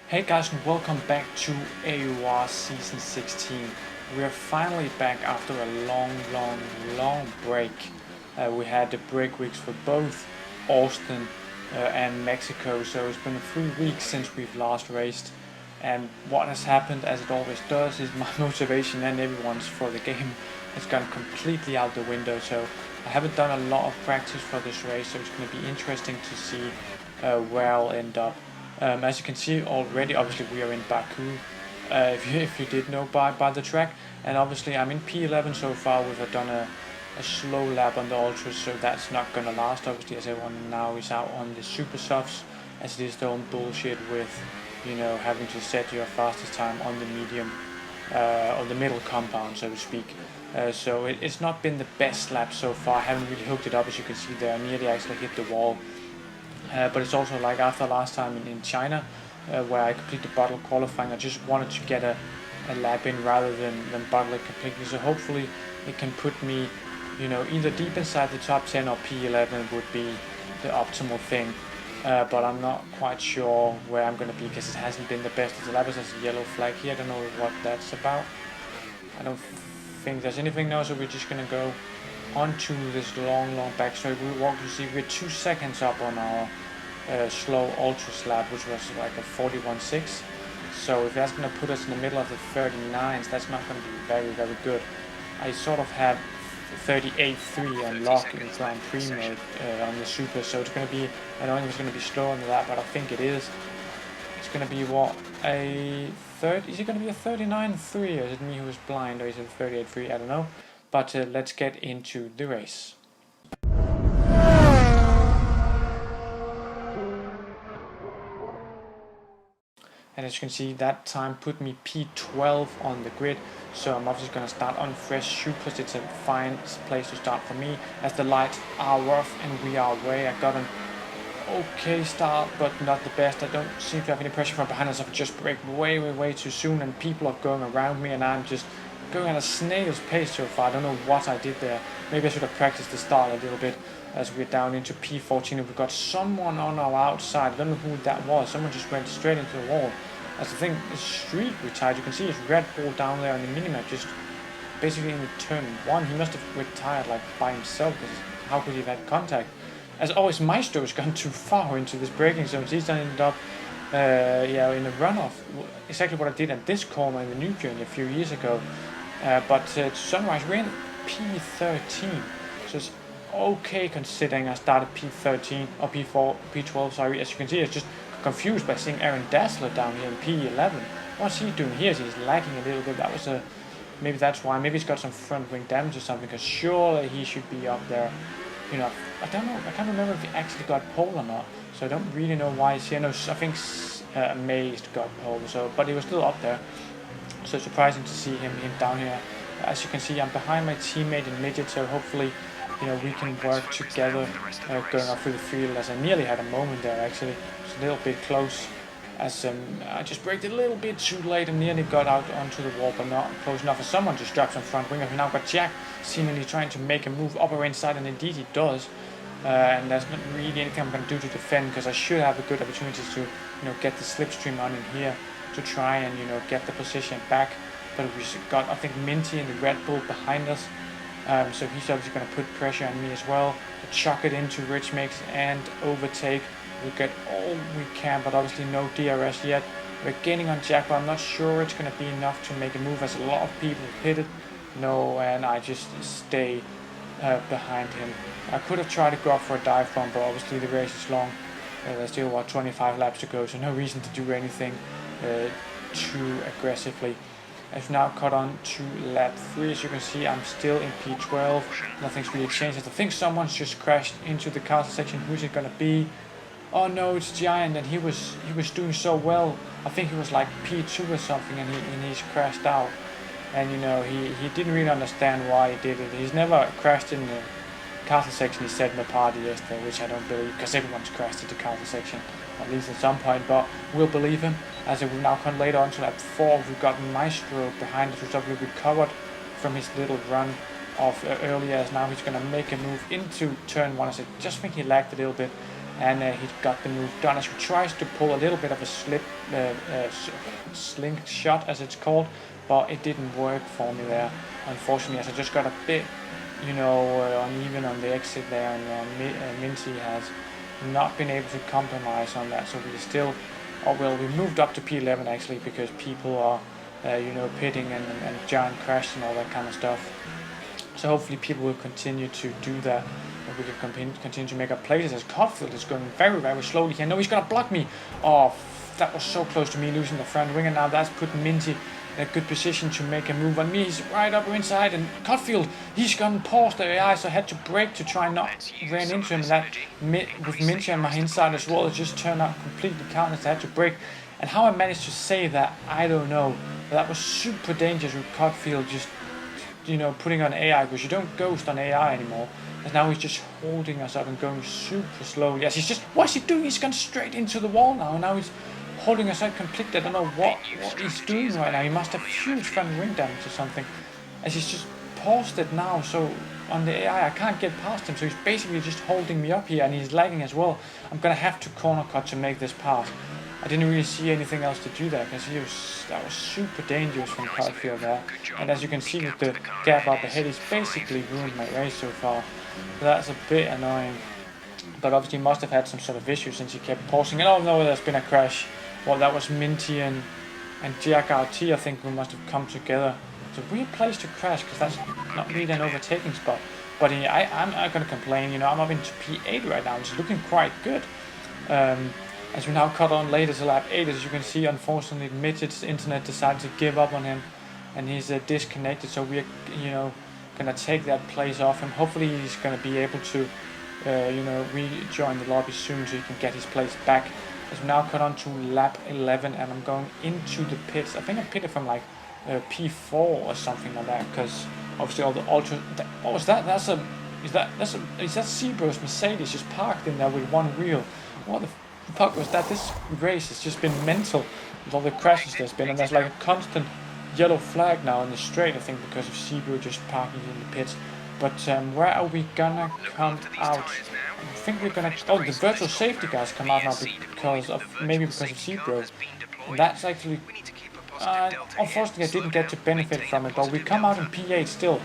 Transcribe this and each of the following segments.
Hey guys, and welcome back to AOR Season 16. We are finally back after a long break. We had the break weeks for both Austin and Mexico, so it's been 3 weeks since we've last raced. And what has happened, as it always does, is my motivation and everyone's for the game has gone completely out the window. So I haven't done a lot of practice for this race, so it's going to be interesting to see where I'll end up. As you can see already, obviously we are in Baku, if you did know by the track, and obviously I'm in P11 so far. We've done a slow lap on the ultras, so that's not gonna last, obviously, as everyone now is out on the super softs, as it is their own bullshit with, you know, having to set your fastest time on the medium, or the middle compound, so to speak. So it's not been the best lap so far. I haven't really hooked it up, as you can see there. I nearly actually hit the wall. But it's also like after last time in China, where I completed bottle qualifying, I just wanted to get a lap in rather than bottle it completely. So hopefully it can put me, you know, either deep inside the top 10 or P11 would be the optimal thing. But I'm not quite sure where I'm going to be because it hasn't been the best of the laps. There's a yellow flag here. I don't know what that's about. I don't think there's anything now, so we're just going to go onto this long back straight. We walk to see we're 2 seconds up on our slow ultra slab, which was like a 41.6. So if that's going to put us in the middle of the 39s, that's not going to be very good. I sort of had 38.3 unlocked in Grand Prix mode on the super, so it's going to be, I don't think it's going to be slower than that, but I think it is. It's going to be what, a third? Is it going to be a 39.3, or is it me who is blind, or is it a 38.3? I don't know. But let's get into the race. And as you can see, that time put me P12 on the grid, so I'm obviously going to start on fresh shoe because it's a fine place to start for me, as the lights are rough and we are away. I got an okay start, but not the best. I don't seem to have any pressure from behind us. I've just braked way too soon, and people are going around me, and I'm just going at a snail's pace so far. I don't know what I did there. Maybe I should have practiced the start a little bit, as we're down into P14 and we've got someone on our outside. I don't know who that was. Someone just went straight into the wall. That's the thing, the street retired. You can see his Red Bull down there on the minimap, just basically in the turn 1. He must have retired like by himself, because how could he have had contact? As always, Maestro has gone too far into this braking zone. So he's ended up in a runoff. Exactly what I did at this corner in the new journey a few years ago. But to summarize, we're in P13, so it's okay considering I started P13 or P12. Sorry, as you can see, it's just confused by seeing Aaron Dassler down here in P11. What's he doing here? He's lagging a little bit. That was maybe that's why. Maybe he's got some front wing damage or something. Because surely he should be up there. You know, I don't know. I can't remember if he actually got pole or not. So I don't really know why he's here. No, I think Amazed got pole. So, but he was still up there. So it's surprising to see him down here. As you can see, I'm behind my teammate in midget, so hopefully, you know, we can work together going up through the field. As I nearly had a moment there, actually. It's a little bit close, as I just braked a little bit too late and nearly got out onto the wall, but not close enough. As someone just drops on front wing. I've now got Jack seemingly trying to make a move up or inside, and indeed he does. And there's not really anything I'm going to do to defend, because I should have a good opportunity to, you know, get the slipstream on in here to try and, you know, get the position back. But we've got, I think, Minty and the Red Bull behind us, so he's obviously going to put pressure on me as well to chuck it into Rich Mix and overtake. We'll get all we can, but obviously no DRS yet. We're gaining on Jack, but I'm not sure it's going to be enough to make a move, as a lot of people hit it. No, and I just stay behind him. I could have tried to go up for a dive bomb, but obviously the race is long. There's still, what, 25 laps to go, so no reason to do anything too aggressively. I've now caught on to lap 3. As you can see, I'm still in P12. Nothing's really changed. I think someone's just crashed into the castle section. Who's it gonna be? Oh no, it's Giant, and he was doing so well. I think he was like P2 or something, and he's crashed out. And you know, he didn't really understand why he did it. He's never crashed in the castle section, he said in the party yesterday, which I don't believe, because everyone's crashed in the castle section, at least at some point, but we'll believe him. As we've now come later on to lap 4, we've got Maestro behind us, who's obviously recovered from his little run of earlier, as now he's going to make a move into turn 1. As I just think he lagged a little bit, and he got the move done as he tries to pull a little bit of a slingshot as it's called, but it didn't work for me there, unfortunately, as I just got a bit uneven on the exit there, and Minty has not been able to compromise on that, so we still, we moved up to P11 actually, because people are pitting and giant crash and all that kind of stuff. So hopefully people will continue to do that, and we can continue to make up places, as Cotfield is going very, very slowly here. No, he's going to block me. Oh, that was so close to me losing the front wing, and now that's put Minty in a good position to make a move on me. He's right up inside, and Cotfield, he's going to pause the AI, so I had to brake to try and not run into him. And that, with Minty on my inside as well, it just turned out completely countless. I had to brake. And how I managed to say that, I don't know. But that was super dangerous with Cotfield just putting on AI, because you don't ghost on AI anymore. And now he's just holding us up and going super slowly. Yes, what's he doing? He's gone straight into the wall now, and now he's holding us up completely. I don't know what he's doing right now. He must have huge front wing damage or something, as he's just paused it now. So on the AI, I can't get past him. So he's basically just holding me up here, and he's lagging as well. I'm gonna have to corner cut to make this pass. I didn't really see anything else to do there, because that was super dangerous from Cotfield there. And as you can see with the gap up ahead, he's basically ruined my race so far. So that's a bit annoying. But obviously he must have had some sort of issue, since he kept pausing. And oh no, there's been a crash. Well, that was Minty and Jack RT, I think, who must have come together. It's a weird place to crash, because that's not really an overtaking spot. But I'm not going to complain, I'm up into P8 right now, which is looking quite good. As we now cut on later to lap 8, as you can see, unfortunately Midget's internet decided to give up on him, and he's disconnected, so we're gonna take that place off him. Hopefully he's gonna be able to rejoin the lobby soon, so he can get his place back. As we now cut on to lap 11, and I'm going into the pits. I think I pitted from like P4 or something like that, because obviously all the ultra. What was that? Is that Zebro's Mercedes just parked in there with one wheel? What the fuck was that? This race has just been mental with all the crashes there's been, and there's like a constant yellow flag now in the straight, I think, because of Zebro just parking in the pits. But where are we gonna come out? I think we're gonna. Oh, the virtual safety guys come out now because of Zebro. And that's actually. Unfortunately, I didn't get to benefit from it, but we come out in P8 still.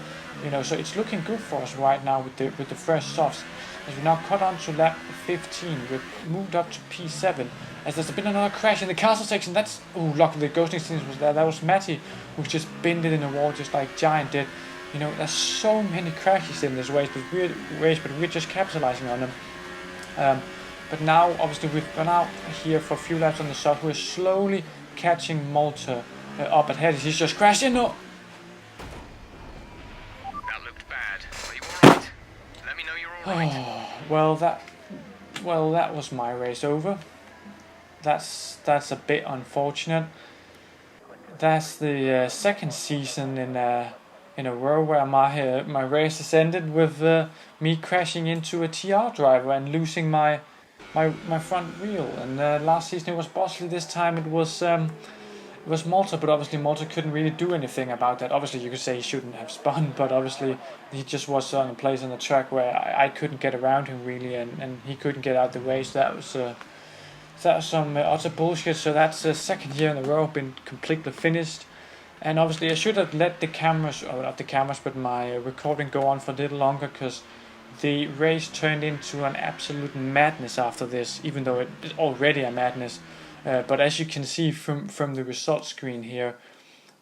So it's looking good for us right now with the fresh softs. As we now cut on to lap 15, we've moved up to P7. As there's been another crash in the castle section. That's luckily the ghosting stance was there. That was Matty, who just binned it in the wall just like Giant did. There's so many crashes in this race, but we're just capitalizing on them. But now, obviously, we've gone out here for a few laps on the soft. We're slowly catching Malta up ahead. He's just crashed in. No. That looked bad. Are you alright? Let me know you're alright. Well, that was my race over. That's a bit unfortunate. That's the second season in a row where my race has ended with me crashing into a TR driver and losing my front wheel. And last season it was Bosley. This time it was Malta, but obviously Malta couldn't really do anything about that. Obviously you could say he shouldn't have spun, but obviously he just was on a place on the track where I couldn't get around him really, and he couldn't get out the way. So that was some utter bullshit. So that's the second year in a row been completely finished. And obviously I should have let the cameras, or not the cameras, but my recording go on for a little longer, because the race turned into an absolute madness after this, even though it is already a madness. But as you can see from the results screen here,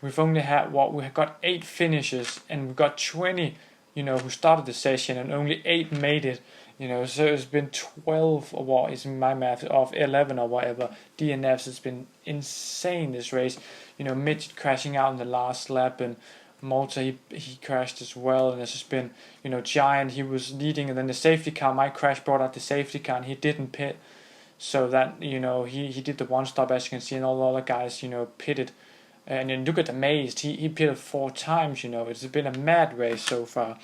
we've only had we got 8 finishes, and we've got 20, who started the session, and only 8 made it. So it's been 12, or what is my math, of 11 or whatever DNFs. It's been insane, this race. Midget crashing out in the last lap, and Malta, he crashed as well. And there's just been, Giant, he was leading, and then the safety car, my crash brought out the safety car, and he didn't pit. So that, he did the one stop, as you can see, and all the other guys, pitted. And then look at the Maze, he pitted 4 times, It's been a mad race so far.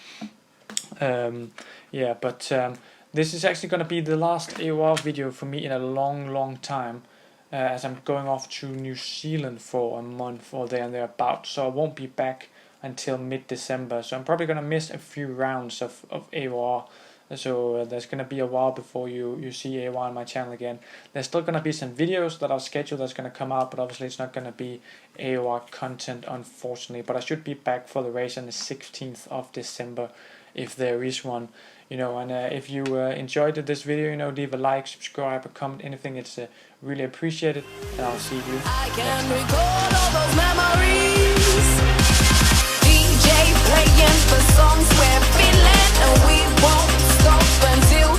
This is actually going to be the last AOR video for me in a long time, as I'm going off to New Zealand for a month or there and thereabouts, so I won't be back until mid-December. So I'm probably going to miss a few rounds of AOR, so there's gonna be a while before you see AOR on my channel again. There's still gonna be some videos that are scheduled that's gonna come out, but obviously it's not gonna be AOR content, unfortunately. But I should be back for the race on the 16th of December, if there is one. And if you enjoyed this video, leave a like, subscribe, a comment, anything. It's really appreciated, and I'll see you. I can recall all those memories. DJ playing the songs we're feeling, and we won't stop until